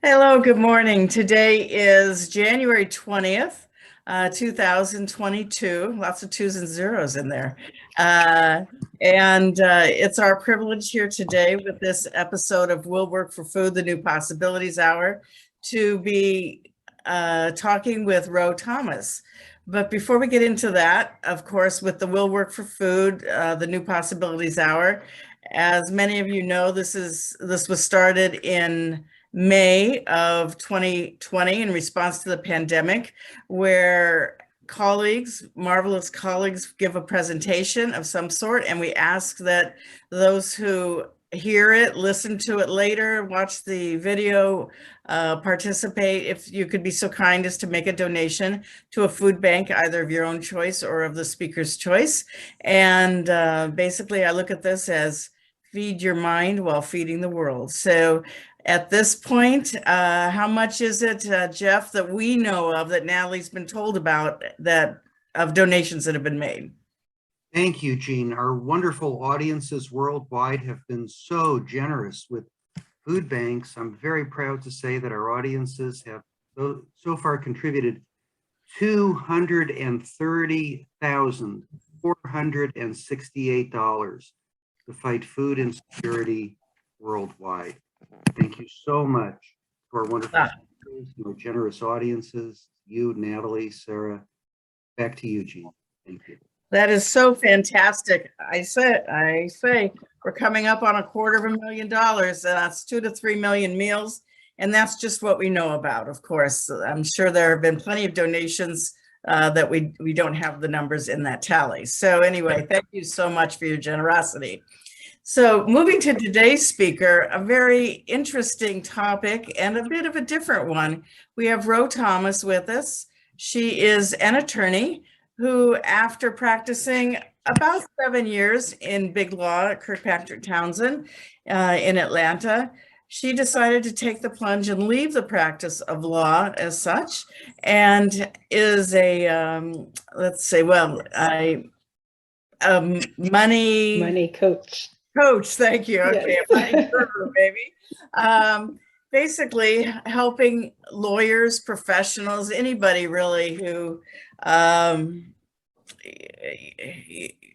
Hello, good morning. Today is January 20th, 2022. Lots of twos and zeros in there. It's our privilege here today with this episode of Will Work for Food, the New Possibilities Hour, to be talking with Rho Thomas. But before we get into that, of course, with the Will Work for Food, the New Possibilities Hour, as many of you know, this was started in May of 2020 in response to the pandemic, where marvelous colleagues, give a presentation of some sort, and we ask that those who hear it, listen to it later, watch the video, participate, if you could be so kind as to make a donation to a food bank, either of your own choice or of the speaker's choice. And basically, I look at this as feed your mind while feeding the world. So at this point, how much is it, Jeff, that we know of, that Natalie's been told about, that of donations that have been made? Thank you, Jean. Our wonderful audiences worldwide have been so generous with food banks. I'm very proud to say that our audiences have so far contributed $230,468 to fight food insecurity worldwide. Thank you so much to our wonderful speakers, our generous audiences, you, Natalie, Sarah. Back to you, Jean. Thank you. That is so fantastic. I say we're coming up on $250,000. That's 2 to 3 million meals. And that's just what we know about, of course. I'm sure there have been plenty of donations that we don't have the numbers in that tally. So anyway, thank you so much for your generosity. So moving to today's speaker, a very interesting topic and a bit of a different one. We have Rho Thomas with us. She is an attorney who, after practicing about 7 years in big law at Kirkpatrick Townsend in Atlanta, she decided to take the plunge and leave the practice of law as such, and is a, let's say, well, money coach. Thank you. Okay, Yes. money guru, baby. Basically helping lawyers, professionals, anybody really who,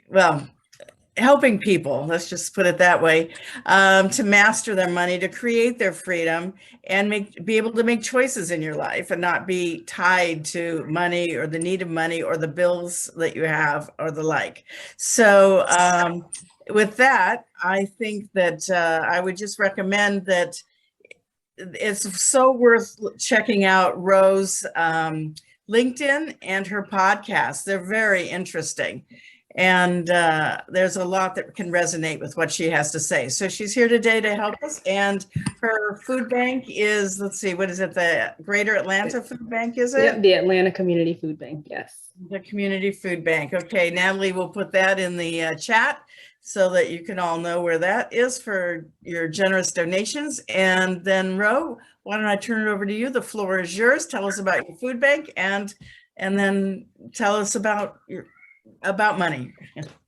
well, helping people, let's just put it that way, to master their money, to create their freedom, and be able to make choices in your life and not be tied to money or the need of money or the bills that you have or the like. So with that, I think that I would just recommend that it's so worth checking out Rho's LinkedIn and her podcast. They're very interesting. And there's a lot that can resonate with what she has to say. So she's here today to help us. And her food bank is, let's see, what is it? The Greater Atlanta Food Bank, is it? Yep, the Atlanta Community Food Bank, yes. The Community Food Bank. Okay, Natalie will put that in the chat so that you can all know where that is for your generous donations. And then Rho, why don't I turn it over to you? The floor is yours. Tell us about your food bank and then tell us about money.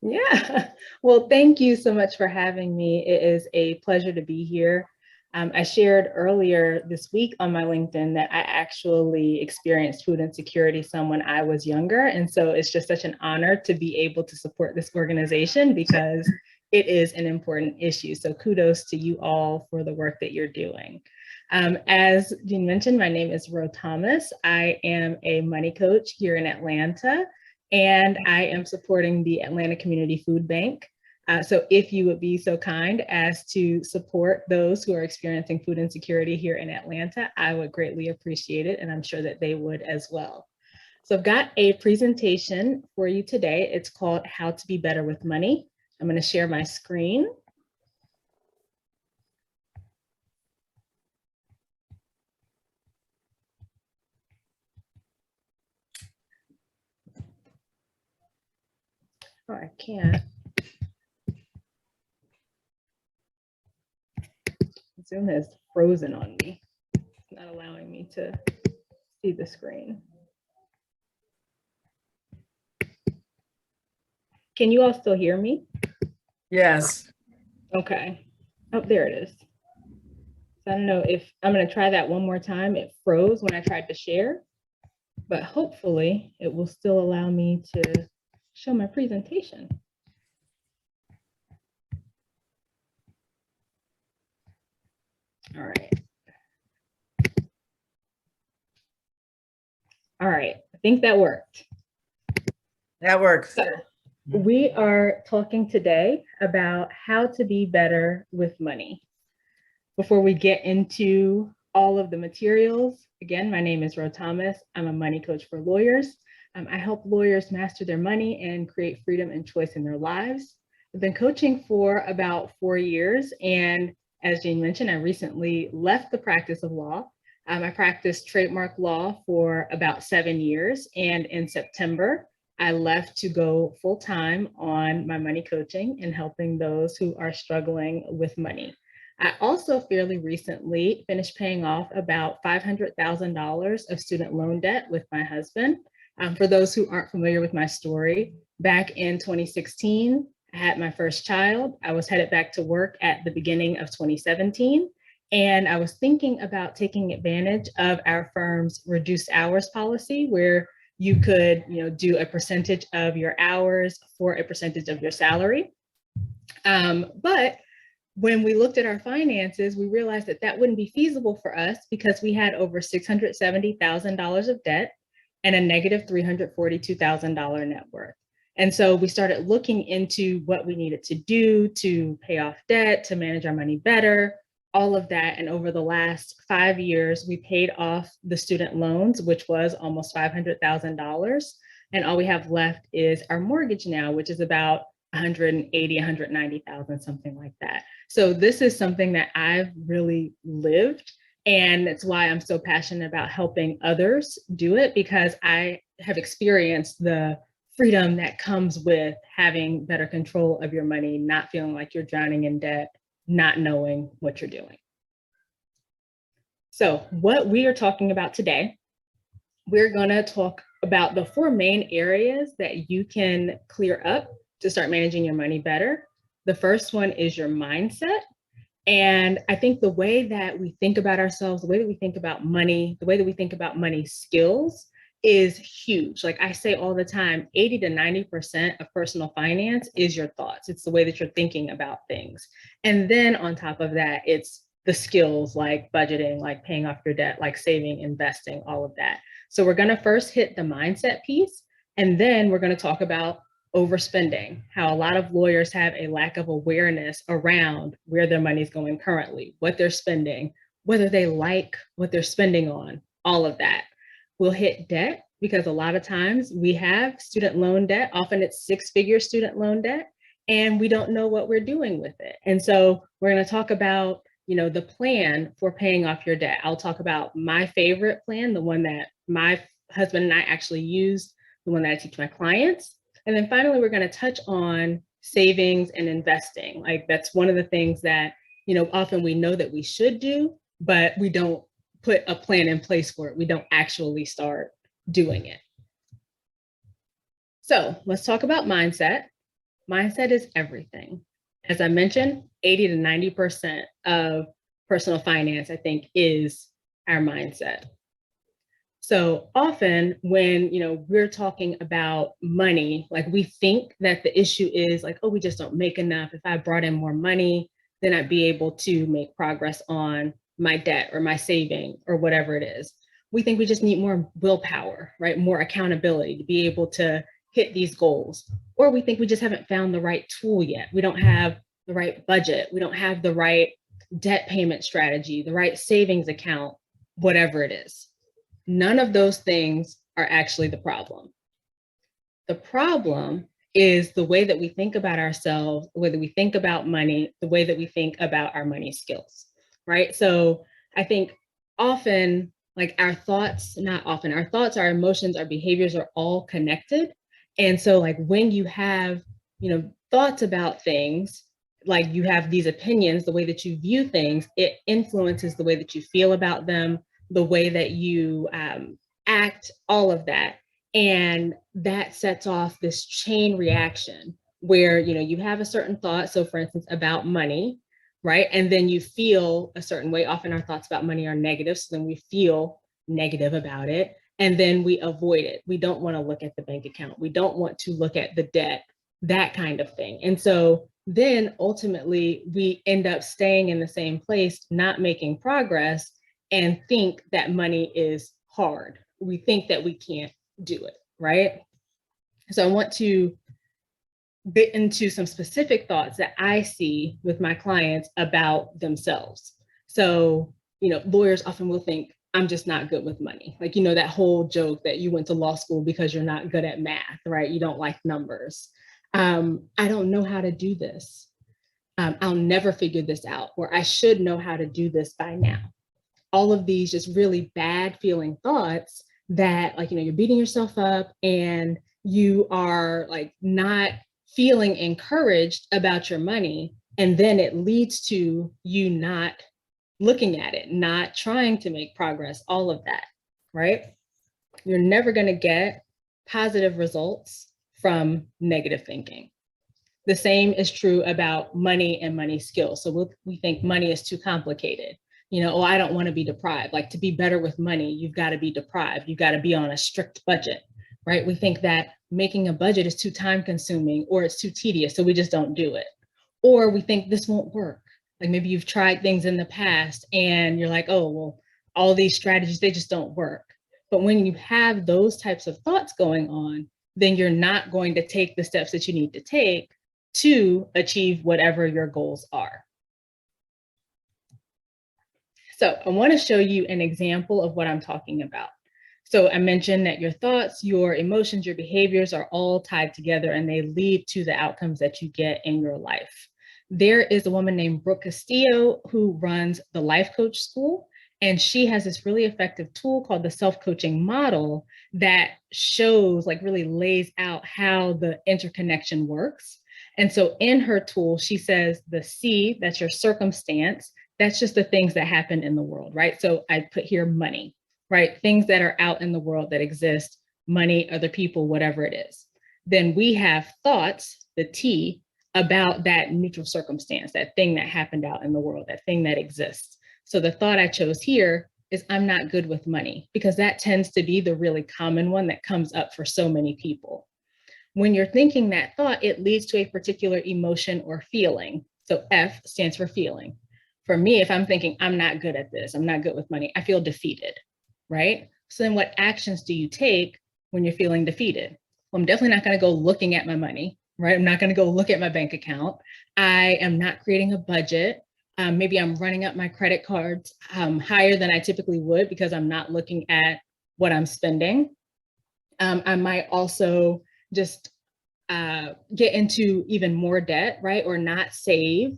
Yeah, well, thank you so much for having me. It is a pleasure to be here. I shared earlier this week on my LinkedIn that I actually experienced food insecurity some when I was younger. And so it's just such an honor to be able to support this organization because it is an important issue. So kudos to you all for the work that you're doing. As Jean mentioned, my name is Rho Thomas. I am a money coach here in Atlanta, and I am supporting the Atlanta Community Food Bank. So if you would be so kind as to support those who are experiencing food insecurity here in Atlanta, I would greatly appreciate it, and I'm sure that they would as well. So I've got a presentation for you today. It's called How to Be Better with Money. I'm going to share my screen. Oh, I can't. Zoom has frozen on me. It's not allowing me to see the screen. Can you all still hear me? Yes. Okay. Oh, there it is. So I don't know if I'm going to try that one more time. It froze when I tried to share, but hopefully it will still allow me to show my presentation. All right. All right, I think that worked. That works. So we are talking today about how to be better with money. Before we get into all of the materials, again, my name is Rho Thomas. I'm a money coach for lawyers. I help lawyers master their money and create freedom and choice in their lives. I've been coaching for about 4 years, and as Jane mentioned, I recently left the practice of law. I practiced trademark law for about 7 years, and in September, I left to go full-time on my money coaching and helping those who are struggling with money. I also fairly recently finished paying off about $500,000 of student loan debt with my husband. For those who aren't familiar with my story, back in 2016, I had my first child. I was headed back to work at the beginning of 2017. And I was thinking about taking advantage of our firm's reduced hours policy, where you could, do a percentage of your hours for a percentage of your salary. But when we looked at our finances, we realized that that wouldn't be feasible for us because we had over $670,000 of debt and a negative $342,000 net worth. And so we started looking into what we needed to do to pay off debt, to manage our money better, all of that. And over the last 5 years, we paid off the student loans, which was almost $500,000. And all we have left is our mortgage now, which is about 180, 190,000, something like that. So this is something that I've really lived. And that's why I'm so passionate about helping others do it, because I have experienced the freedom that comes with having better control of your money, not feeling like you're drowning in debt, not knowing what you're doing. So what we are talking about today, we're going to talk about the 4 main areas that you can clear up to start managing your money better. The first one is your mindset. And I think the way that we think about ourselves, the way that we think about money, the way that we think about money skills is huge. Like I say all the time, 80 to 90% of personal finance is your thoughts. It's the way that you're thinking about things. And then on top of that, it's the skills like budgeting, like paying off your debt, like saving, investing, all of that. So we're going to first hit the mindset piece, and then we're going to talk about overspending, how a lot of lawyers have a lack of awareness around where their money is going currently, what they're spending, whether they like what they're spending on, all of that. We'll hit debt, because a lot of times we have student loan debt. Often it's 6-figure student loan debt, and we don't know what we're doing with it. And so we're going to talk about, the plan for paying off your debt. I'll talk about my favorite plan, the one that my husband and I actually use, the one that I teach my clients. And then finally, we're going to touch on savings and investing. Like that's one of the things that, often we know that we should do, but we don't put a plan in place for it. We don't actually start doing it. So let's talk about mindset. Mindset is everything. As I mentioned, 80 to 90% of personal finance, I think, is our mindset. So often when, we're talking about money, like we think that the issue is like, oh, we just don't make enough. If I brought in more money, then I'd be able to make progress on my debt or my saving or whatever it is. We think we just need more willpower, right? More accountability to be able to hit these goals. Or we think we just haven't found the right tool yet. We don't have the right budget. We don't have the right debt payment strategy, the right savings account, whatever it is. None of those things are actually the problem. The problem is the way that we think about ourselves, the way that we think about money, the way that we think about our money skills, right? So I think often, like our thoughts, our emotions, our behaviors are all connected. And so like when you have, thoughts about things, like you have these opinions, the way that you view things, it influences the way that you feel about them, the way that you act, all of that. And that sets off this chain reaction where, you have a certain thought. So for instance, about money, right? And then you feel a certain way. Often our thoughts about money are negative, so then we feel negative about it, and then we avoid it. We don't want to look at the bank account. We don't want to look at the debt, that kind of thing. And so then ultimately we end up staying in the same place, not making progress, and think that money is hard. We think that we can't do it, right? So I want to get into some specific thoughts that I see with my clients about themselves. So, lawyers often will think, I'm just not good with money. Like, that whole joke that you went to law school because you're not good at math, right? You don't like numbers. I don't know how to do this. I'll never figure this out, or I should know how to do this by now. All of these just really bad feeling thoughts that, like, you're beating yourself up and you are like not feeling encouraged about your money. And then it leads to you not looking at it, not trying to make progress, all of that, right? You're never going to get positive results from negative thinking. The same is true about money and money skills. So we think money is too complicated. I don't want to be deprived. Like, to be better with money, you've got to be deprived. You've got to be on a strict budget, right? We think that making a budget is too time consuming or it's too tedious, so we just don't do it. Or we think this won't work. Like, maybe you've tried things in the past and you're like, oh, well, all these strategies, they just don't work. But when you have those types of thoughts going on, then you're not going to take the steps that you need to take to achieve whatever your goals are. So I want to show you an example of what I'm talking about. So I mentioned that your thoughts, your emotions, your behaviors are all tied together and they lead to the outcomes that you get in your life. There is a woman named Brooke Castillo who runs the Life Coach School, and she has this really effective tool called the self-coaching model that shows, like, really lays out how the interconnection works. And so in her tool, she says the C, that's your circumstance, that's just the things that happen in the world, right? So I put here money, right? Things that are out in the world that exist, money, other people, whatever it is. Then we have thoughts, the T, about that neutral circumstance, that thing that happened out in the world, that thing that exists. So the thought I chose here is I'm not good with money, because that tends to be the really common one that comes up for so many people. When you're thinking that thought, it leads to a particular emotion or feeling. So F stands for feeling. For me, if I'm thinking I'm not good at this, I'm not good with money, I feel defeated, right? So then what actions do you take when you're feeling defeated? Well, I'm definitely not going to go looking at my money, right? I'm not going to go look at my bank account. I am not creating a budget. Maybe I'm running up my credit cards higher than I typically would because I'm not looking at what I'm spending. I might also just get into even more debt, right? Or not save.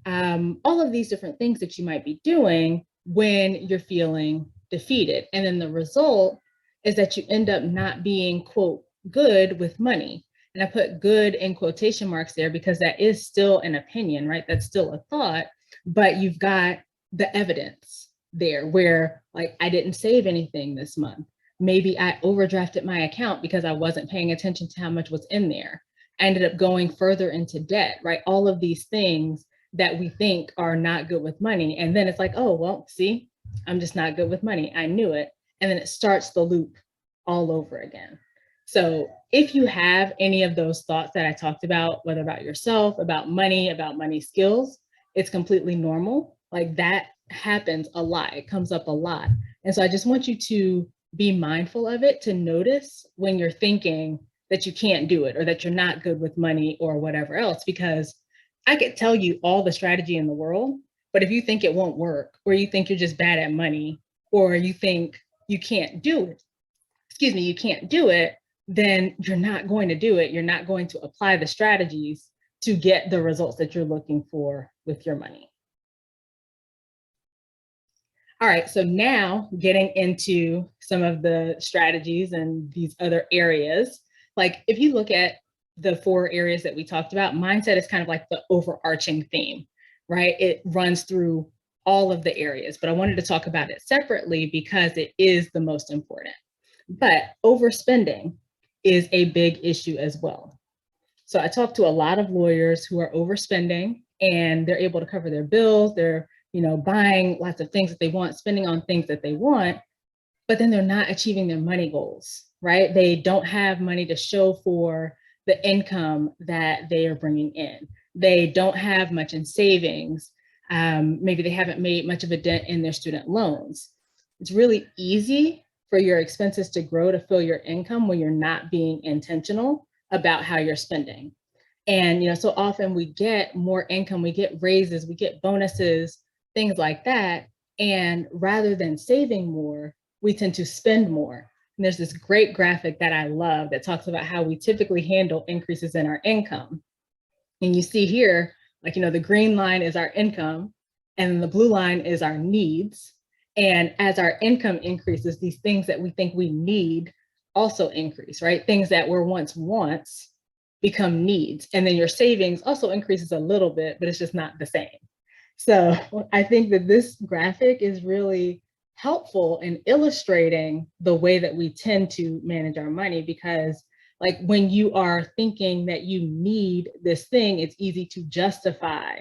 All of these different things that you might be doing when you're feeling defeated. And then the result is that you end up not being, quote, good with money. And I put good in quotation marks there because that is still an opinion, right? That's still a thought, but you've got the evidence there where, like, I didn't save anything this month. Maybe I overdrafted my account because I wasn't paying attention to how much was in there. I ended up going further into debt, right? All of these things that we think are not good with money. And then it's like, oh, well, see, I'm just not good with money. I knew it. And then it starts the loop all over again. So if you have any of those thoughts that I talked about, whether about yourself, about money skills, it's completely normal. Like, that happens a lot. It comes up a lot. And so I just want you to be mindful of it, to notice when you're thinking that you can't do it or that you're not good with money or whatever else, because I could tell you all the strategy in the world, but if you think it won't work, or you think you're just bad at money, or you think you can't do it, you can't do it, then you're not going to do it. You're not going to apply the strategies to get the results that you're looking for with your money. All right, so now getting into some of the strategies and these other areas, like if you look at the 4 areas that we talked about, mindset is kind of like the overarching theme, right? It runs through all of the areas, but I wanted to talk about it separately because it is the most important. But overspending is a big issue as well. So I talk to a lot of lawyers who are overspending and they're able to cover their bills. They're, buying lots of things that they want, spending on things that they want, but then they're not achieving their money goals, right? They don't have money to show for the income that they are bringing in. They don't have much in savings. Maybe they haven't made much of a dent in their student loans. It's really easy for your expenses to grow to fill your income when you're not being intentional about how you're spending. And so often we get more income, we get raises, we get bonuses, things like that. And rather than saving more, we tend to spend more. And there's this great graphic that I love that talks about how we typically handle increases in our income. And you see here, the green line is our income and the blue line is our needs. And as our income increases, these things that we think we need also increase, right? Things that were once wants become needs. And then your savings also increases a little bit, but it's just not the same. So I think that this graphic is really helpful in illustrating the way that we tend to manage our money, because when you are thinking that you need this thing, it's easy to justify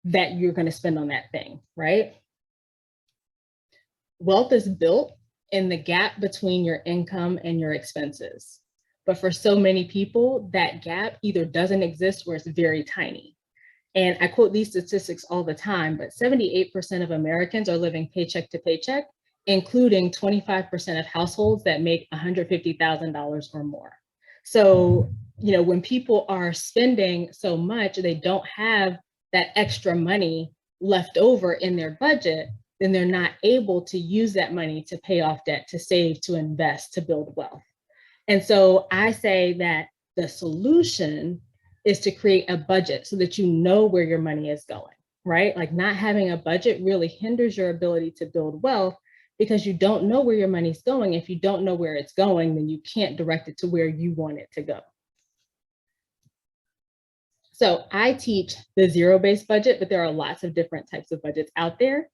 that you're going to spend on that thing, right? Wealth is built in the gap between your income and your expenses. But for so many people, that gap either doesn't exist or it's very tiny. And I quote these statistics all the time, but 78% of Americans are living paycheck to paycheck, including 25% of households that make $150,000 or more. So, when people are spending so much, they don't have that extra money left over in their budget, then they're not able to use that money to pay off debt, to save, to invest, to build wealth. And so I say that the solution is to create a budget so that you know where your money is going, right? Not having a budget really hinders your ability to build wealth because you don't know where your money's going. If you don't know where it's going, then you can't direct it to where you want it to go. So I teach the zero-based budget, but there are lots of different types of budgets out there.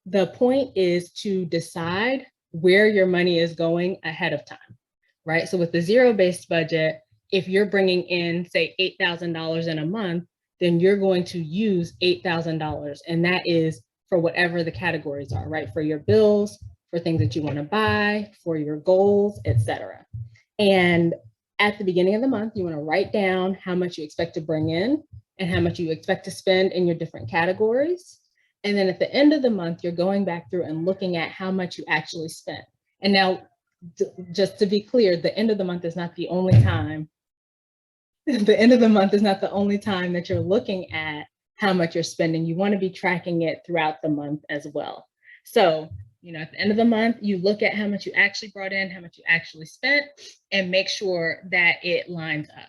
The point is to decide where your money is going ahead of time, right? So with the zero-based budget, if you're bringing in, say, $8,000 in a month, then you're going to use $8,000. And that is for whatever the categories are, right? For your bills, for things that you want to buy, for your goals, etc. And at the beginning of the month, you want to write down how much you expect to bring in and how much you expect to spend in your different categories. And then at the end of the month, you're going back through and looking at how much you actually spent. And now, just to be clear, the end of the month is not the only time. The end of the month is not the only time that you're looking at how much you're spending. You want to be tracking it throughout the month as well. So, at the end of the month, you look at how much you actually brought in, how much you actually spent, and make sure that it lines up,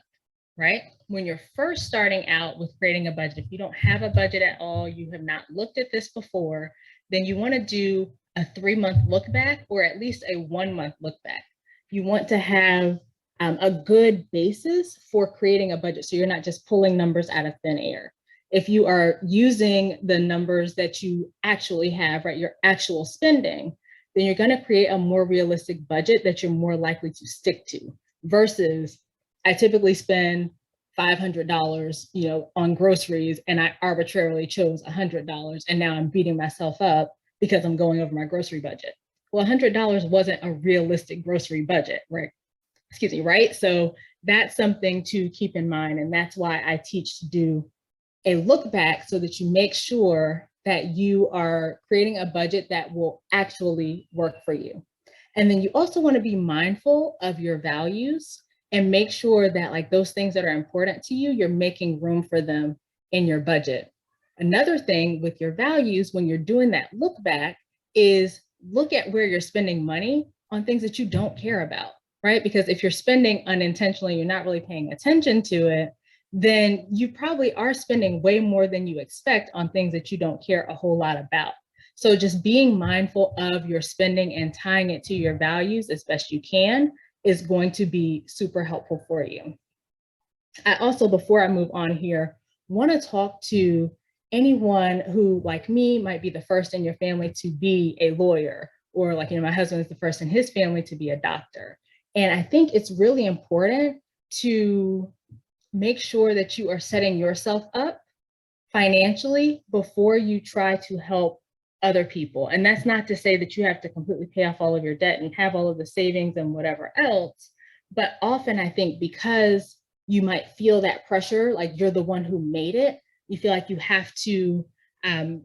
right? When you're first starting out with creating a budget, if you don't have a budget at all, you have not looked at this before, then you want to do a 3-month look back or at least a 1-month look back. You want to have a good basis for creating a budget, so you're not just pulling numbers out of thin air. If you are using the numbers that you actually have, right, your actual spending, then you're going to create a more realistic budget that you're more likely to stick to, versus I typically spend $500, on groceries, and I arbitrarily chose $100, and now I'm beating myself up because I'm going over my grocery budget. Well, $100 wasn't a realistic grocery budget, right? Right? So that's something to keep in mind. And that's why I teach to do a look back, so that you make sure that you are creating a budget that will actually work for you. And then you also want to be mindful of your values and make sure that those things that are important to you, you're making room for them in your budget. Another thing with your values, when you're doing that look back, is look at where you're spending money on things that you don't care about, right? Because if you're spending unintentionally, you're not really paying attention to it, then you probably are spending way more than you expect on things that you don't care a whole lot about. So just being mindful of your spending and tying it to your values as best you can is going to be super helpful for you. I also, before I move on here, want to talk to anyone who, like me, might be the first in your family to be a lawyer, or my husband is the first in his family to be a doctor. And I think it's really important to make sure that you are setting yourself up financially before you try to help other people. And that's not to say that you have to completely pay off all of your debt and have all of the savings and whatever else. But often I think because you might feel that pressure, like you're the one who made it, you feel like you have to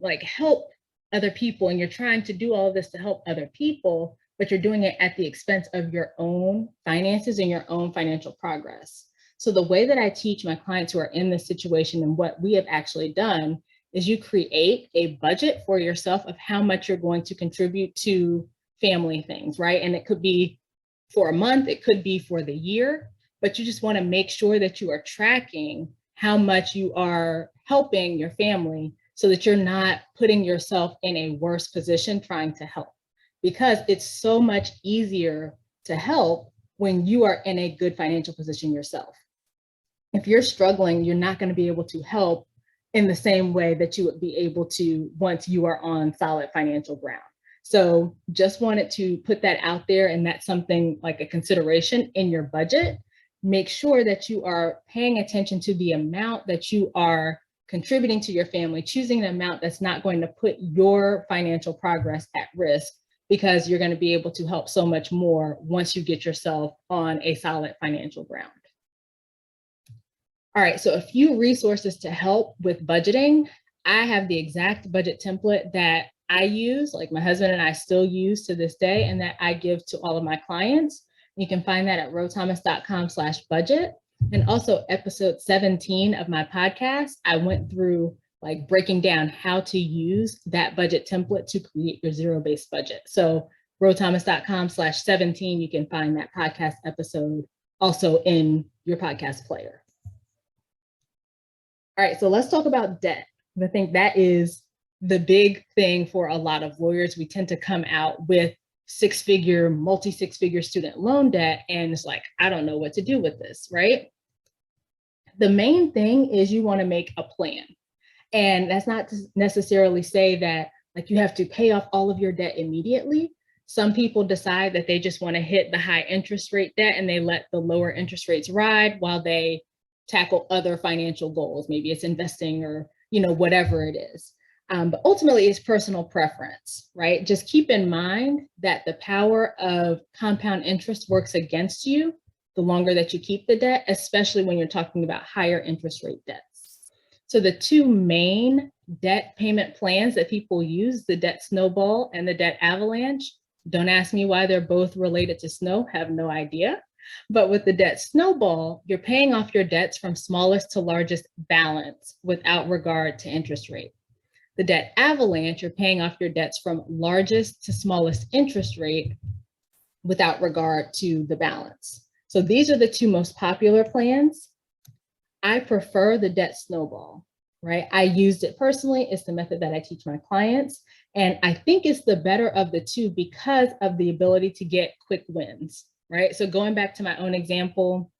like help other people, and you're trying to do all of this to help other people, but you're doing it at the expense of your own finances and your own financial progress. So the way that I teach my clients who are in this situation, and what we have actually done, is you create a budget for yourself of how much you're going to contribute to family things, right? And it could be for a month, it could be for the year, but you just want to make sure that you are tracking how much you are helping your family so that you're not putting yourself in a worse position trying to help. Because it's so much easier to help when you are in a good financial position yourself. If you're struggling, you're not going to be able to help in the same way that you would be able to once you are on solid financial ground. So just wanted to put that out there, and that's something like a consideration in your budget. Make sure that you are paying attention to the amount that you are contributing to your family, choosing an amount that's not going to put your financial progress at risk, because you're going to be able to help so much more once you get yourself on a solid financial ground. All right, so a few resources to help with budgeting. I have the exact budget template that I use, like my husband and I still use to this day, and that I give to all of my clients. You can find that at rhothomas.com/budget. And also episode 17 of my podcast, I went through like breaking down how to use that budget template to create your zero-based budget. So rhothomas.com/17, you can find that podcast episode also in your podcast player. All right, so let's talk about debt. I think that is the big thing for a lot of lawyers. We tend to come out with six-figure, multi-six-figure student loan debt, and it's like, I don't know what to do with this, right? The main thing is you want to make a plan. And that's not to necessarily say that like you have to pay off all of your debt immediately. Some people decide that they just want to hit the high interest rate debt and they let the lower interest rates ride while they tackle other financial goals. Maybe it's investing or, whatever it is. But ultimately it's personal preference, right? Just keep in mind that the power of compound interest works against you the longer that you keep the debt, especially when you're talking about higher interest rate debts. So the two main debt payment plans that people use, the debt snowball and the debt avalanche, don't ask me why they're both related to snow, have no idea. But with the debt snowball, you're paying off your debts from smallest to largest balance without regard to interest rate. The debt avalanche, you're paying off your debts from largest to smallest interest rate without regard to the balance. So these are the two most popular plans. I prefer the debt snowball, right? I used it personally. It's the method that I teach my clients. And I think it's the better of the two because of the ability to get quick wins, right? So going back to my own example,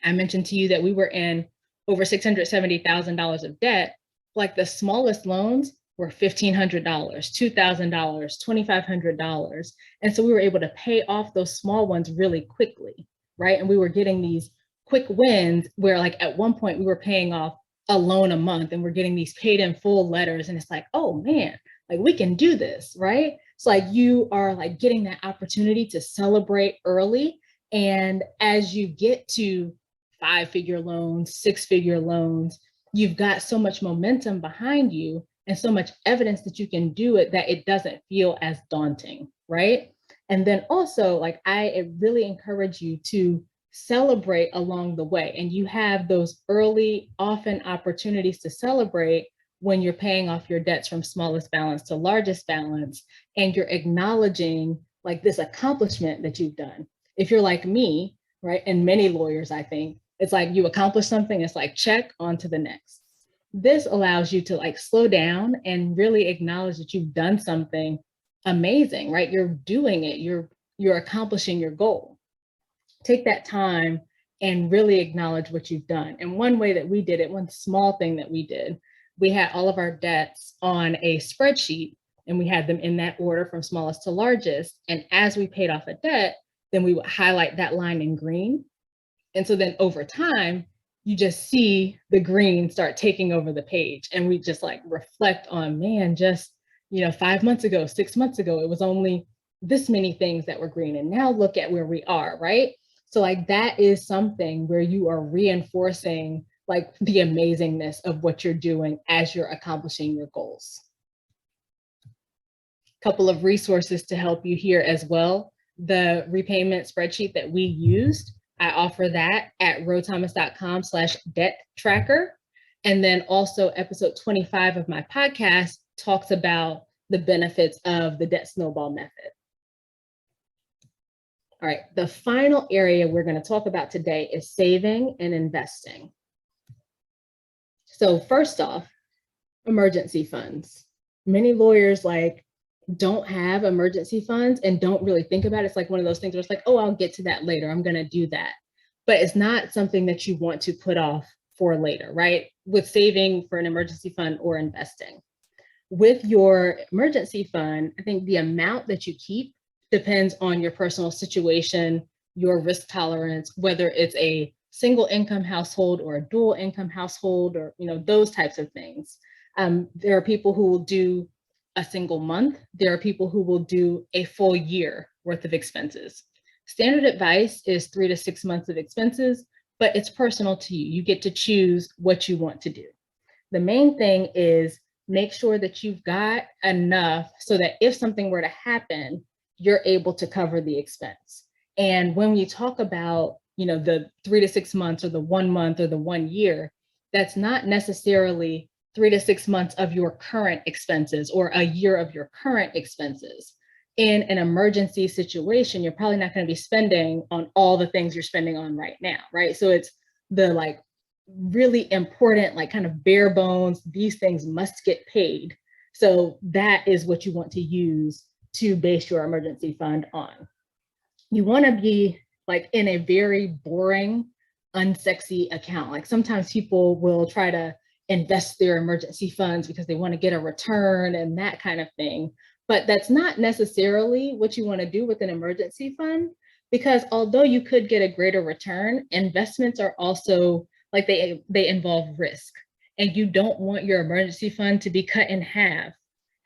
I mentioned to you that we were in over $670,000 of debt. Like the smallest loans were $1,500, $2,000, $2,500. And so we were able to pay off those small ones really quickly, right? And we were getting these quick wins where like at one point we were paying off a loan a month and we're getting these paid in full letters. And it's like, oh man, like we can do this, right? It's like you are like getting that opportunity to celebrate early. And as you get to 5-figure loans, 6-figure loans, you've got so much momentum behind you and so much evidence that you can do it that it doesn't feel as daunting, right? And then also, like I really encourage you to celebrate along the way. And you have those early, often opportunities to celebrate when you're paying off your debts from smallest balance to largest balance, and you're acknowledging like this accomplishment that you've done. If you're like me, right, and many lawyers, I think, it's like you accomplish something, it's like check on to the next. This allows you to like slow down and really acknowledge that you've done something amazing, right? You're doing it, you're accomplishing your goal. Take that time and really acknowledge what you've done. And one way that we did it, one small thing that we did, we had all of our debts on a spreadsheet and we had them in that order from smallest to largest. And as we paid off a debt, then we would highlight that line in green. And so then over time, you just see the green start taking over the page. And we just like reflect on, man, just, 5 months ago, 6 months ago, it was only this many things that were green. And now look at where we are, right? So like that is something where you are reinforcing like the amazingness of what you're doing as you're accomplishing your goals. Couple of resources to help you here as well. The repayment spreadsheet that we used, I offer that at rhothomas.com/debt tracker. And then also episode 25 of my podcast talks about the benefits of the debt snowball method. All right, the final area we're going to talk about today is saving and investing. So first off, emergency funds. Many lawyers don't have emergency funds and don't really think about it. It's like one of those things where it's like, oh, I'll get to that later. I'm going to do that. But it's not something that you want to put off for later, right? With saving for an emergency fund or investing. With your emergency fund, I think the amount that you keep depends on your personal situation, your risk tolerance, whether it's a single income household or a dual income household, or those types of things. There are people who will do a single month. There are people who will do a full year worth of expenses. Standard advice is 3 to 6 months of expenses, but it's personal to you. You get to choose what you want to do. The main thing is make sure that you've got enough so that if something were to happen, you're able to cover the expense. And when we talk about, the 3 to 6 months or the 1 month or the 1 year, that's not necessarily 3 to 6 months of your current expenses or a year of your current expenses. In an emergency situation, you're probably not going to be spending on all the things you're spending on right now, right? So it's the really important, kind of bare bones, these things must get paid. So that is what you want to use to base your emergency fund on. You want to be in a very boring, unsexy account. Sometimes people will try to invest their emergency funds because they want to get a return and that kind of thing. But that's not necessarily what you want to do with an emergency fund, because although you could get a greater return, investments are also they involve risk, and you don't want your emergency fund to be cut in half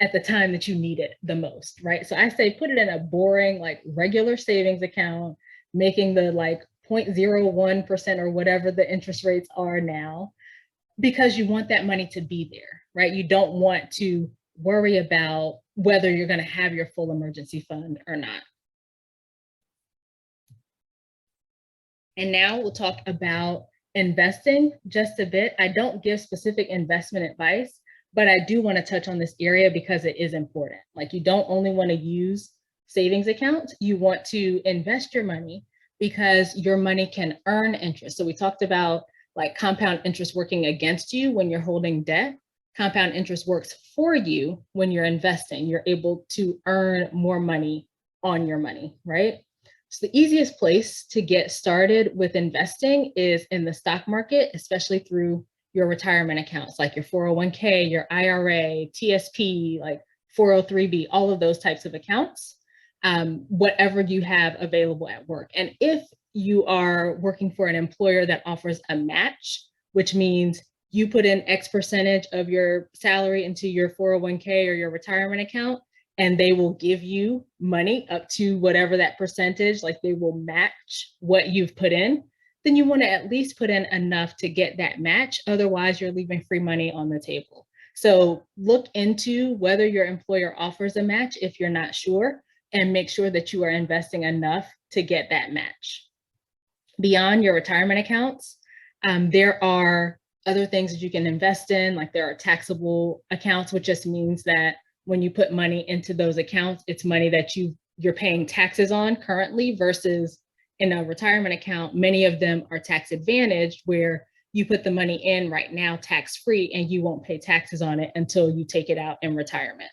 at the time that you need it the most, right? So I say put it in a boring, regular savings account, making the 0.01% or whatever the interest rates are now, because you want that money to be there, right? You don't want to worry about whether you're going to have your full emergency fund or not. And now we'll talk about investing just a bit. I don't give specific investment advice, but I do want to touch on this area because it is important. You don't only want to use savings accounts, you want to invest your money because your money can earn interest. So we talked about compound interest working against you when you're holding debt. Compound interest works for you when you're investing. You're able to earn more money on your money, right? So the easiest place to get started with investing is in the stock market, especially through your retirement accounts, like your 401k, your IRA, TSP, 403b, all of those types of accounts, whatever you have available at work. And if you are working for an employer that offers a match, which means you put in X percentage of your salary into your 401k or your retirement account, and they will give you money up to whatever that percentage, they will match what you've put in, then you want to at least put in enough to get that match. Otherwise, you're leaving free money on the table. So look into whether your employer offers a match if you're not sure, and make sure that you are investing enough to get that match. Beyond your retirement accounts, there are other things that you can invest in, there are taxable accounts, which just means that when you put money into those accounts, it's money that you're paying taxes on currently, versus in a retirement account, many of them are tax advantaged, where you put the money in right now tax-free and you won't pay taxes on it until you take it out in retirement.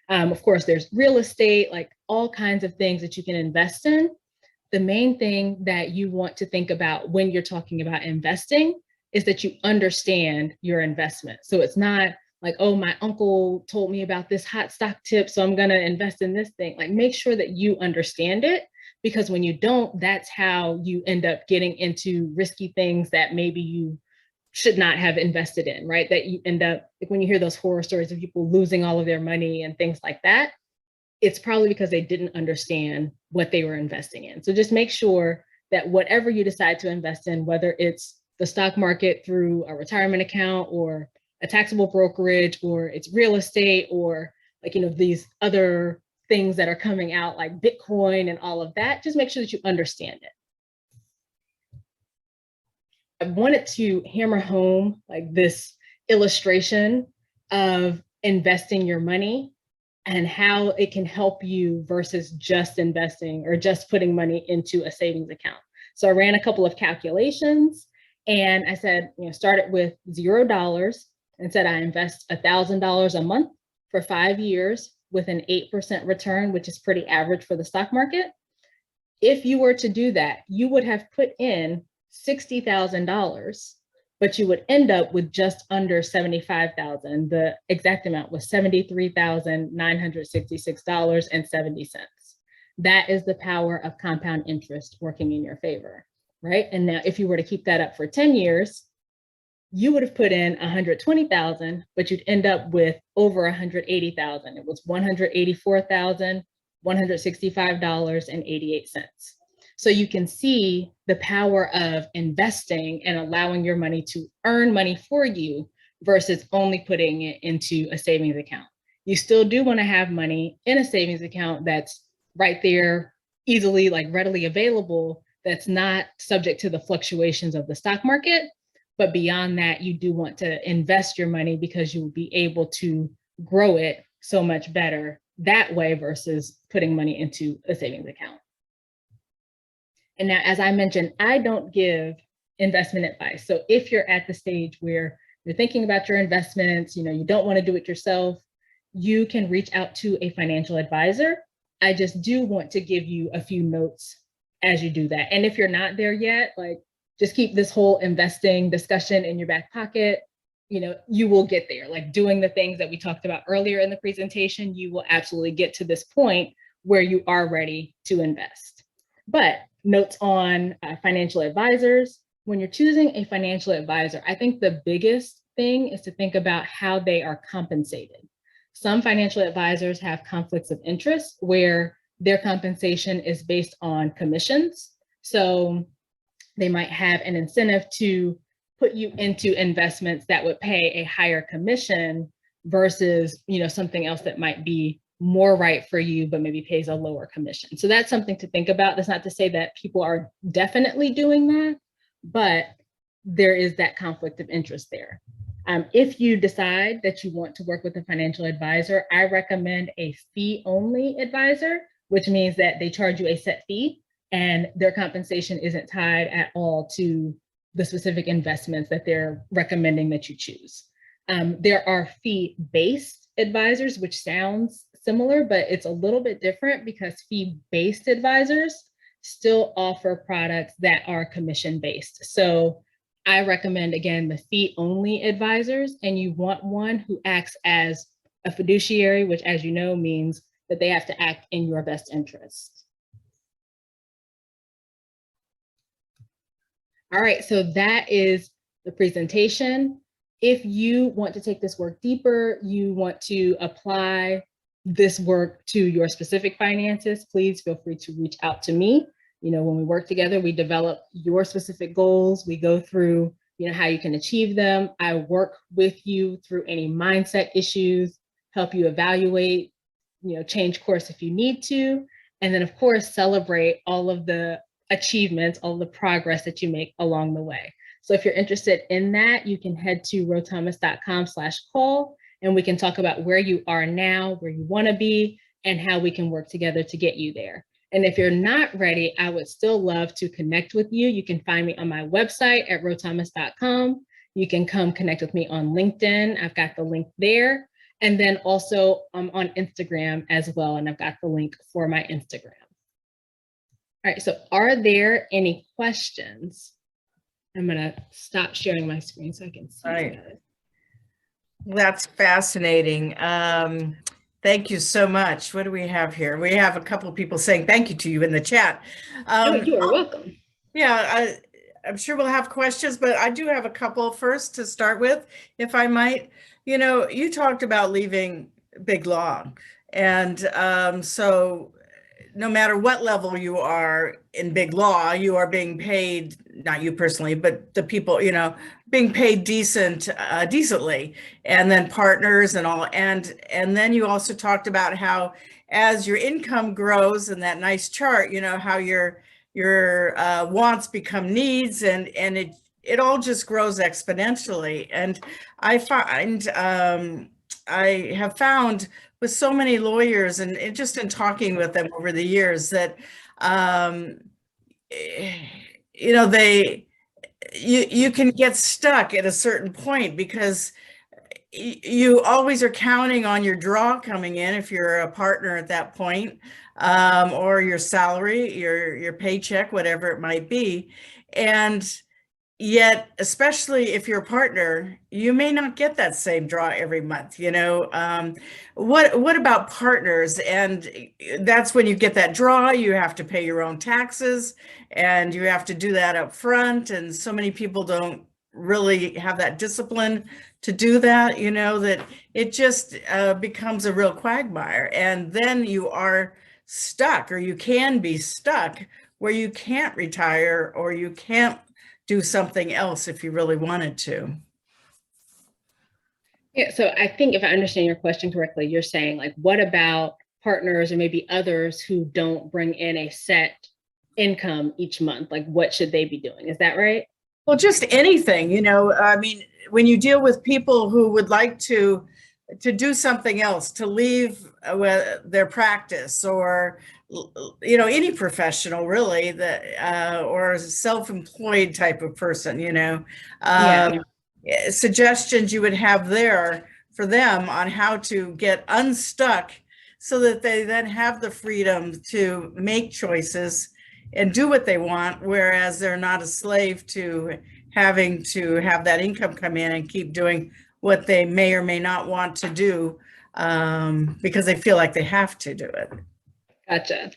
Of course, there's real estate, all kinds of things that you can invest in. The main thing that you want to think about when you're talking about investing is that you understand your investment. So it's not like, oh, my uncle told me about this hot stock tip, so I'm going to invest in this thing. Like, make sure that you understand it, because when you don't, that's how you end up getting into risky things that maybe you should not have invested in, right? That you end up, like when you hear those horror stories of people losing all of their money and things like that, it's probably because they didn't understand what they were investing in. So just make sure that whatever you decide to invest in, whether it's the stock market through a retirement account or a taxable brokerage, or it's real estate, or like, you know, these other things that are coming out like Bitcoin and all of that, just make sure that you understand it. I wanted to hammer home like this illustration of investing your money and how it can help you versus just investing or just putting money into a savings account. So I ran a couple of calculations and I said, you know, start it with $0 and said I invest $1,000 a month for 5 years with an 8% return, which is pretty average for the stock market. If you were to do that, you would have put in $60,000, but you would end up with just under $75,000. The exact amount was $73,966.70. That is the power of compound interest working in your favor, right? And now if you were to keep that up for 10 years, you would have put in $120,000, but you'd end up with over $180,000. It was $184,165.88. So you can see the power of investing and allowing your money to earn money for you versus only putting it into a savings account. You still do want to have money in a savings account that's right there, easily, like readily available, that's not subject to the fluctuations of the stock market. But beyond that, you do want to invest your money because you will be able to grow it so much better that way versus putting money into a savings account. And now, as I mentioned, I don't give investment advice. So if you're at the stage where you're thinking about your investments, you know, you don't want to do it yourself, you can reach out to a financial advisor. I just do want to give you a few notes as you do that. And if you're not there yet, like, just keep this whole investing discussion in your back pocket. You know, you will get there. Like doing the things that we talked about earlier in the presentation, you will absolutely get to this point where you are ready to invest. But notes on financial advisors. When you're choosing a financial advisor, I think the biggest thing is to think about how they are compensated. Some financial advisors have conflicts of interest where their compensation is based on commissions. So they might have an incentive to put you into investments that would pay a higher commission versus, you know, something else that might be more right for you, but maybe pays a lower commission. So that's something to think about. That's not to say that people are definitely doing that, but there is that conflict of interest there. If you decide that you want to work with a financial advisor, I recommend a fee-only advisor, which means that they charge you a set fee and their compensation isn't tied at all to the specific investments that they're recommending that you choose. There are fee-based advisors, which sounds similar, but it's a little bit different because fee-based advisors still offer products that are commission-based. So I recommend, again, the fee-only advisors, and you want one who acts as a fiduciary, which, as you know, means that they have to act in your best interest. All right, so that is the presentation. If you want to take this work deeper, you want to apply this work to your specific finances, please feel free to reach out to me. You know, when we work together, we develop your specific goals. We go through, you know, how you can achieve them. I work with you through any mindset issues, help you evaluate, you know, change course if you need to. And then, of course, celebrate all of the achievements, all the progress that you make along the way. So if you're interested in that, you can head to rhothomas.com/call and we can talk about where you are now, where you want to be, and how we can work together to get you there. And if you're not ready, I would still love to connect with you. You can find me on my website at rhothomas.com. You can come connect with me on LinkedIn. I've got the link there. And then also on Instagram as well. And I've got the link for my Instagram. All right, so are there any questions? I'm gonna stop sharing my screen so I can see. Right. That. That's fascinating. Thank you so much. What do we have here? We have a couple of people saying thank you to you in the chat. Oh, you are welcome. Yeah, I'm sure we'll have questions, but I do have a couple first to start with, if I might. You know, you talked about leaving Big Law. And so no matter what level you are in Big Law, you are being paid, not you personally, but the people, you know, being paid decently, and then partners and all. And then you also talked about how as your income grows in that nice chart, you know, how your wants become needs, and it all just grows exponentially. And I find I have found with so many lawyers and just in talking with them over the years that um, you know, you can get stuck at a certain point because you always are counting on your draw coming in if you're a partner at that point, or your salary, your paycheck, whatever it might be. And yet, especially if you're a partner, you may not get that same draw every month, you know. What about partners? And that's when you get that draw, you have to pay your own taxes and you have to do that up front. And so many people don't really have that discipline to do that, you know, that it just becomes a real quagmire. And then you are stuck, or you can be stuck where you can't retire or you can't do something else if you really wanted to. Yeah, so I think if I understand your question correctly, you're saying like, what about partners or maybe others who don't bring in a set income each month? Like, what should they be doing? Is that right? Well, just anything, you know, I mean, when you deal with people who would like to do something else, to leave their practice, or you know, any professional really, that or a self-employed type of person, you know, Yeah. suggestions you would have there for them on how to get unstuck so that they then have the freedom to make choices and do what they want, whereas they're not a slave to having to have that income come in and keep doing what they may or may not want to do, because they feel like they have to do it. Gotcha.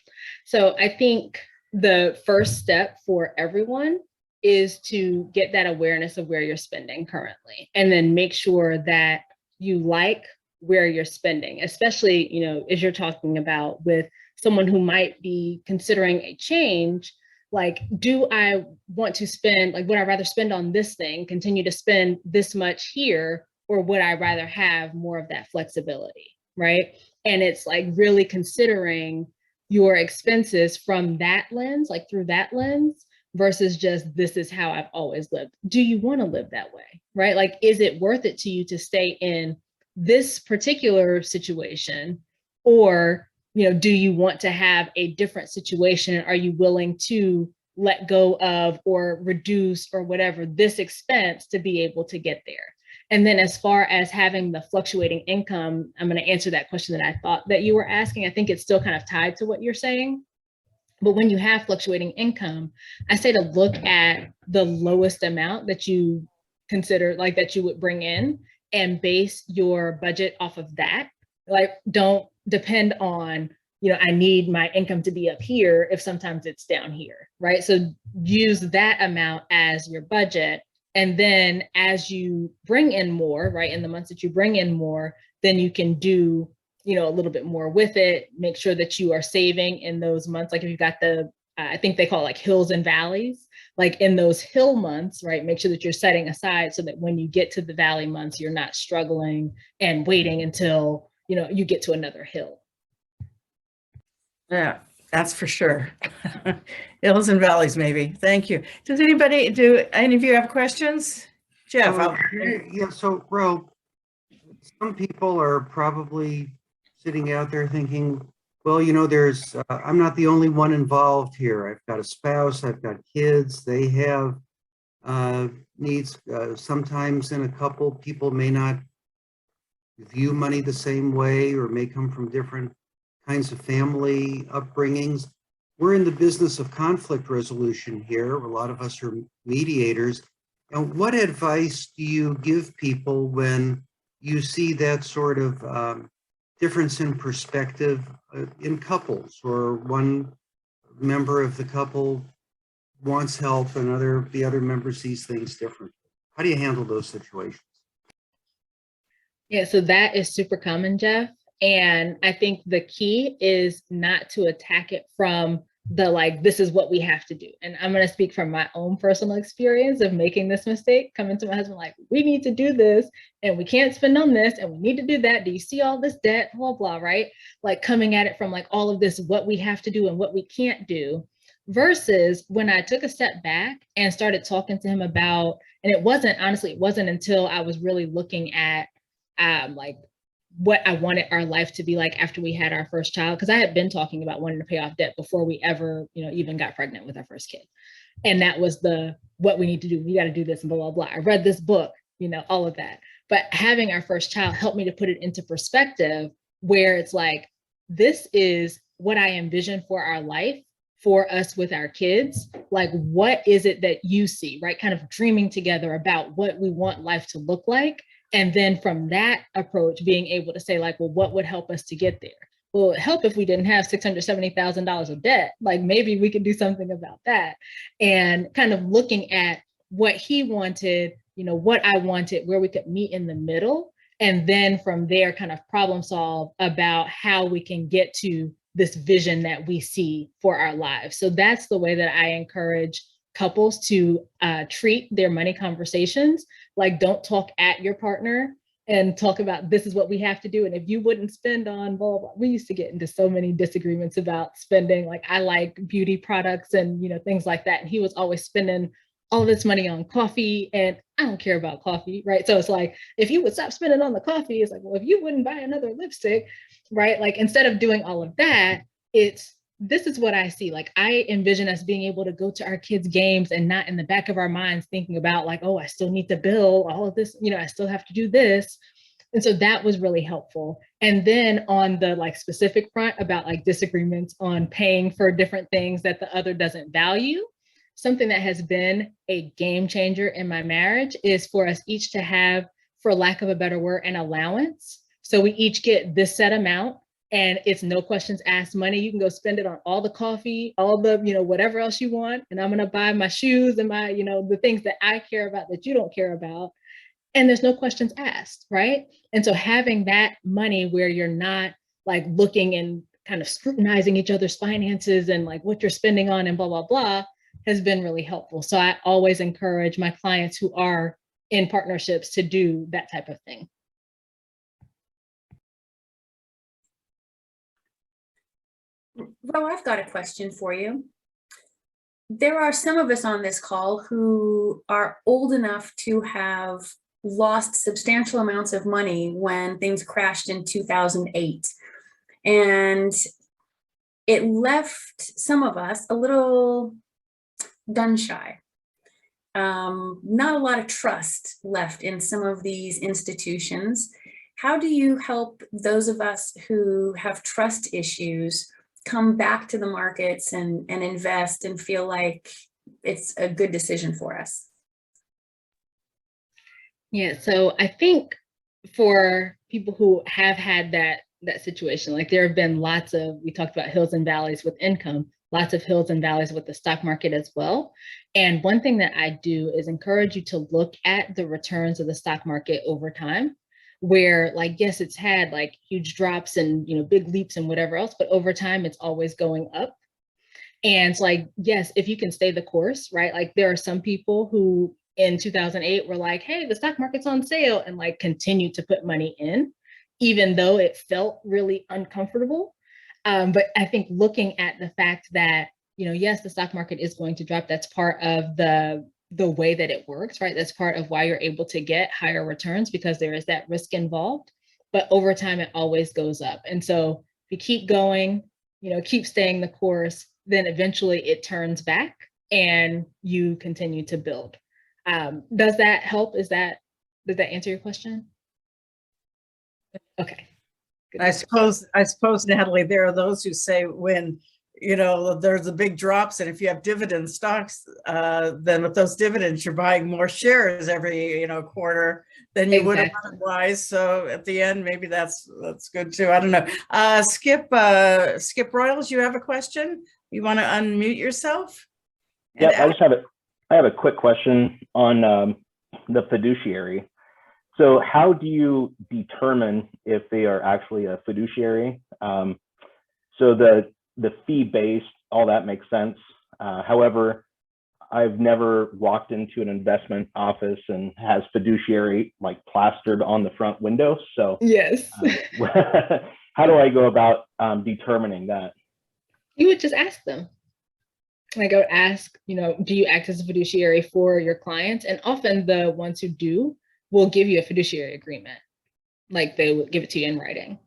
So I think the first step for everyone is to get that awareness of where you're spending currently, and then make sure that you like where you're spending, especially, you know, as you're talking about with someone who might be considering a change. Like, do I want to spend, like, would I rather spend on this thing, continue to spend this much here, or would I rather have more of that flexibility, right? And it's like really considering your expenses from that lens, like through that lens, versus just this is how I've always lived. Do you want to live that way, right? Like, is it worth it to you to stay in this particular situation, or, you know, do you want to have a different situation? Are you willing to let go of or reduce or whatever this expense to be able to get there? And then as far as having the fluctuating income, I'm going to answer that question that I thought that you were asking. I think it's still kind of tied to what you're saying. But when you have fluctuating income, I say to look at the lowest amount that you consider, like that you would bring in, and base your budget off of that. Like, don't depend on, you know, I need my income to be up here if sometimes it's down here, right? So use that amount as your budget. And then as you bring in more, right, in the months that you bring in more, then you can do, you know, a little bit more with it. Make sure that you are saving in those months. Like if you've got the, I think they call it like hills and valleys, like in those hill months, right, make sure that you're setting aside so that when you get to the valley months, you're not struggling and waiting until, you know, you get to another hill. Yeah, that's for sure. Hills and valleys, maybe. Thank you. Do any of you have questions? Jeff? Yeah, so Rho, some people are probably sitting out there thinking, well, you know, there's, I'm not the only one involved here. I've got a spouse, I've got kids, they have needs. Sometimes in a couple, people may not view money the same way or may come from different kinds of family upbringings. We're in the business of conflict resolution here. A lot of us are mediators. And what advice do you give people when you see that sort of difference in perspective in couples, or one member of the couple wants help and the other member sees things differently? How do you handle those situations? Yeah, so that is super common, Jeff. And I think the key is not to attack it from the like, this is what we have to do. And I'm going to speak from my own personal experience of making this mistake, coming to my husband, like, we need to do this and we can't spend on this and we need to do that. Do you see all this debt? Blah, blah, right? Like coming at it from like all of this, what we have to do and what we can't do, versus when I took a step back and started talking to him about, and it wasn't until I was really looking at like what I wanted our life to be like after we had our first child, because I had been talking about wanting to pay off debt before we ever, even got pregnant with our first kid. And that was what we need to do. We got to do this and blah, blah, blah. I read this book, all of that. But having our first child helped me to put it into perspective where it's like, this is what I envision for our life, for us with our kids. Like, what is it that you see, right? Kind of dreaming together about what we want life to look like. And then from that approach, being able to say like, well, what would help us to get there? Well, it would help if we didn't have $670,000 of debt. Like maybe we could do something about that. And kind of looking at what he wanted, what I wanted, where we could meet in the middle. And then from there, kind of problem solve about how we can get to this vision that we see for our lives. So that's the way that I encourage couples to treat their money conversations. Like, don't talk at your partner and talk about, this is what we have to do. And if you wouldn't spend on blah, blah, blah. We used to get into so many disagreements about spending. Like, I like beauty products and, things like that. And he was always spending all this money on coffee, and I don't care about coffee, right? So it's like, if you would stop spending on the coffee, it's like, well, if you wouldn't buy another lipstick, right? Like, instead of doing all of that, this is what I see. Like, I envision us being able to go to our kids' games and not in the back of our minds thinking about like, oh, I still need to bill all of this, I still have to do this. And so that was really helpful. And then on the like specific front about like disagreements on paying for different things that the other doesn't value, something that has been a game changer in my marriage is for us each to have, for lack of a better word, an allowance. So we each get this set amount. And it's no questions asked money. You can go spend it on all the coffee, all the, whatever else you want. And I'm going to buy my shoes and my, the things that I care about that you don't care about. And there's no questions asked, right? And so having that money where you're not like looking and kind of scrutinizing each other's finances and like what you're spending on and blah, blah, blah has been really helpful. So I always encourage my clients who are in partnerships to do that type of thing. Ro, I've got a question for you. There are some of us on this call who are old enough to have lost substantial amounts of money when things crashed in 2008. And it left some of us a little gun shy. Not a lot of trust left in some of these institutions. How do you help those of us who have trust issues come back to the markets and invest and feel like it's a good decision for us? Yeah, so I think for people who have had that situation, like there have been lots of, we talked about hills and valleys with income, lots of hills and valleys with the stock market as well. And one thing that I do is encourage you to look at the returns of the stock market over time, where like, yes, it's had like huge drops and, big leaps and whatever else, but over time it's always going up. And like, yes, if you can stay the course, right? Like there are some people who in 2008 were like, hey, the stock market's on sale, and like continue to put money in, even though it felt really uncomfortable. But I think looking at the fact that, yes, the stock market is going to drop. That's part of the way that it works, right? That's part of why you're able to get higher returns, because there is that risk involved. But over time, it always goes up. And so if you keep going, keep staying the course, then eventually it turns back and you continue to build. Does that help? Does that answer your question? Okay. I suppose, Natalie, there are those who say when there's the big drops, and if you have dividend stocks, then with those dividends, you're buying more shares every, quarter than you would have Exactly. otherwise. So at the end, maybe that's good too. I don't know. Skip Royals, you have a question? You want to unmute yourself? Yeah, I have a quick question on the fiduciary. So how do you determine if they are actually a fiduciary? So the fee-based, all that makes sense. However, I've never walked into an investment office and has fiduciary like plastered on the front window. So Yes. how do I go about determining that? You would just ask them. Like I would ask, do you act as a fiduciary for your clients? And often the ones who do will give you a fiduciary agreement. Like they would give it to you in writing.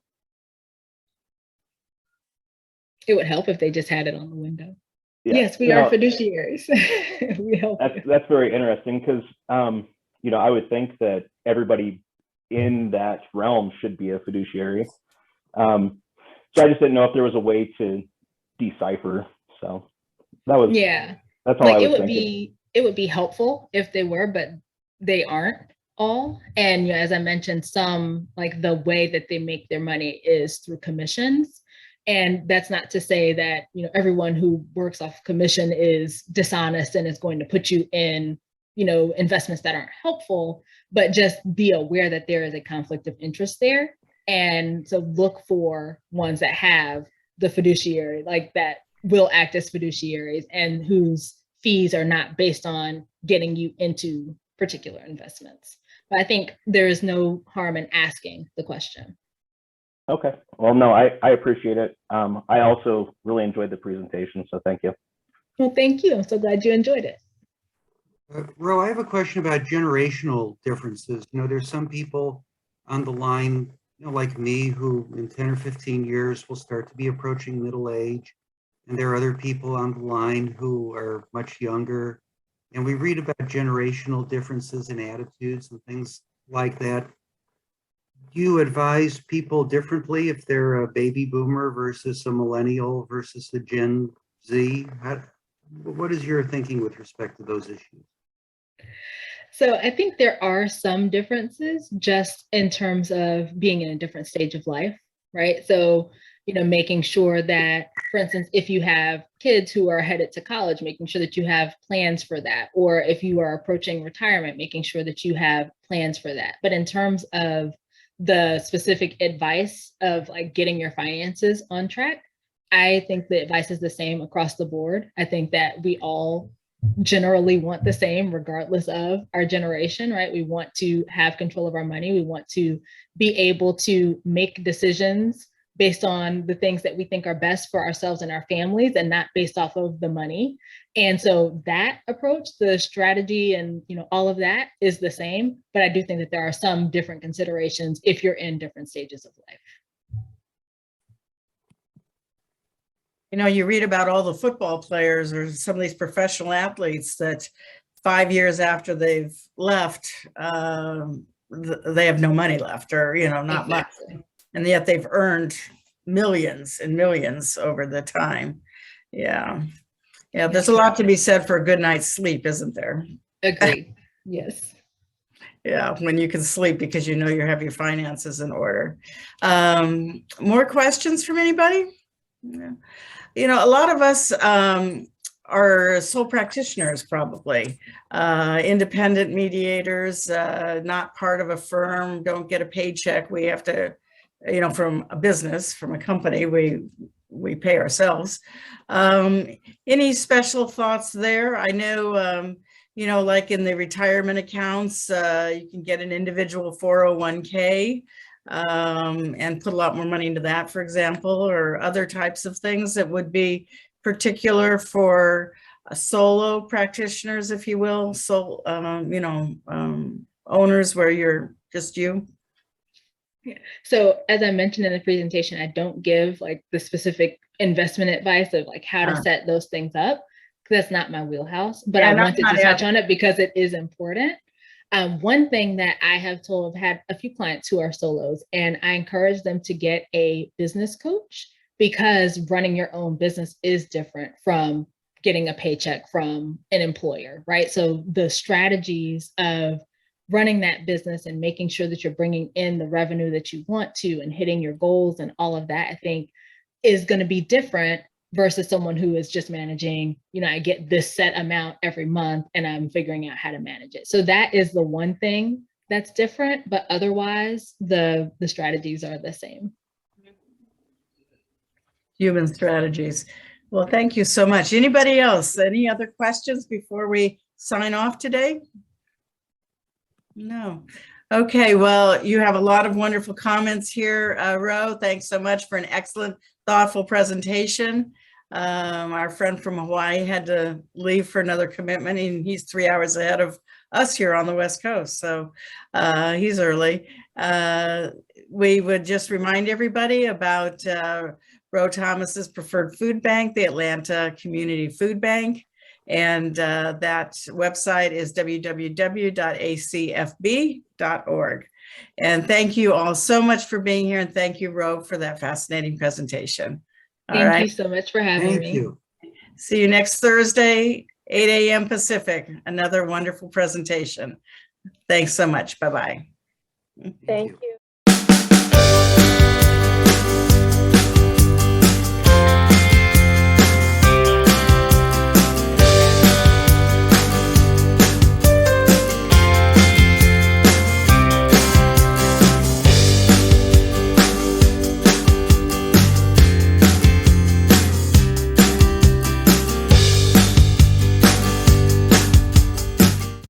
It would help if they just had it on the window. Yeah. Yes, we are fiduciaries. We help. That's very interesting because, I would think that everybody in that realm should be a fiduciary. So I just didn't know if there was a way to decipher. So that's all I was thinking. It would be helpful if they were, but they aren't all. And as I mentioned, some like the way that they make their money is through commissions. And that's not to say that, everyone who works off commission is dishonest and is going to put you in, investments that aren't helpful, but just be aware that there is a conflict of interest there. And so look for ones that have the fiduciary, like that will act as fiduciaries and whose fees are not based on getting you into particular investments. But I think there is no harm in asking the question. Okay. Well, no, I appreciate it. I also really enjoyed the presentation, so thank you. Well, thank you. I'm so glad you enjoyed it. Ro, I have a question about generational differences. There's some people on the line, like me, who in 10 or 15 years will start to be approaching middle age. And there are other people on the line who are much younger. And we read about generational differences in attitudes and things like that. Do you advise people differently if they're a baby boomer versus a millennial versus a Gen Z? What is your thinking with respect to those issues? So I think there are some differences just in terms of being in a different stage of life, right? So, making sure that, for instance, if you have kids who are headed to college, making sure that you have plans for that, or if you are approaching retirement, making sure that you have plans for that. But in terms of the specific advice of like getting your finances on track, I think the advice is the same across the board. I think that we all generally want the same regardless of our generation, right? We want to have control of our money. We want to be able to make decisions based on the things that we think are best for ourselves and our families and not based off of the money. And so that approach, the strategy and all of that is the same, but I do think that there are some different considerations if you're in different stages of life. You read about all the football players or some of these professional athletes that 5 years after they've left, they have no money left or, not much. And yet they've earned millions and millions over the time. Yeah. Yeah. There's a lot to be said for a good night's sleep, isn't there? Agreed. Yes. Yeah. When you can sleep because you have your finances in order. More questions from anybody? Yeah. A lot of us are sole practitioners, probably independent mediators, not part of a firm, don't get a paycheck. We have to, from a business, from a company, we pay ourselves. Any special thoughts there? I know, like in the retirement accounts, you can get an individual 401k. And put a lot more money into that, for example, or other types of things that would be particular for solo practitioners, if you will, owners where you're just you. Yeah. So as I mentioned in the presentation, I don't give like the specific investment advice of like how to set those things up, because that's not my wheelhouse, but I wanted to touch on it because it is important. One thing that I have told, I've had a few clients who are solos, and I encourage them to get a business coach because running your own business is different from getting a paycheck from an employer, right? So the strategies of running that business and making sure that you're bringing in the revenue that you want to and hitting your goals and all of that, I think is going to be different versus someone who is just managing, I get this set amount every month and I'm figuring out how to manage it. So that is the one thing that's different, but otherwise the strategies are the same. Human strategies. Well, thank you so much. Anybody else? Any other questions before we sign off today? No. Okay, well, you have a lot of wonderful comments here, Rho. Thanks so much for an excellent, thoughtful presentation. Our friend from Hawaii had to leave for another commitment, and he's 3 hours ahead of us here on the West Coast, so he's early. We would just remind everybody about Rho Thomas's preferred food bank, the Atlanta Community Food Bank. And that website is www.acfb.org. And thank you all so much for being here. And thank you, Rho, for that fascinating presentation. Thank you so much for having me. Thank you. See you next Thursday, 8 a.m. Pacific. Another wonderful presentation. Thanks so much. Bye-bye. Thank you.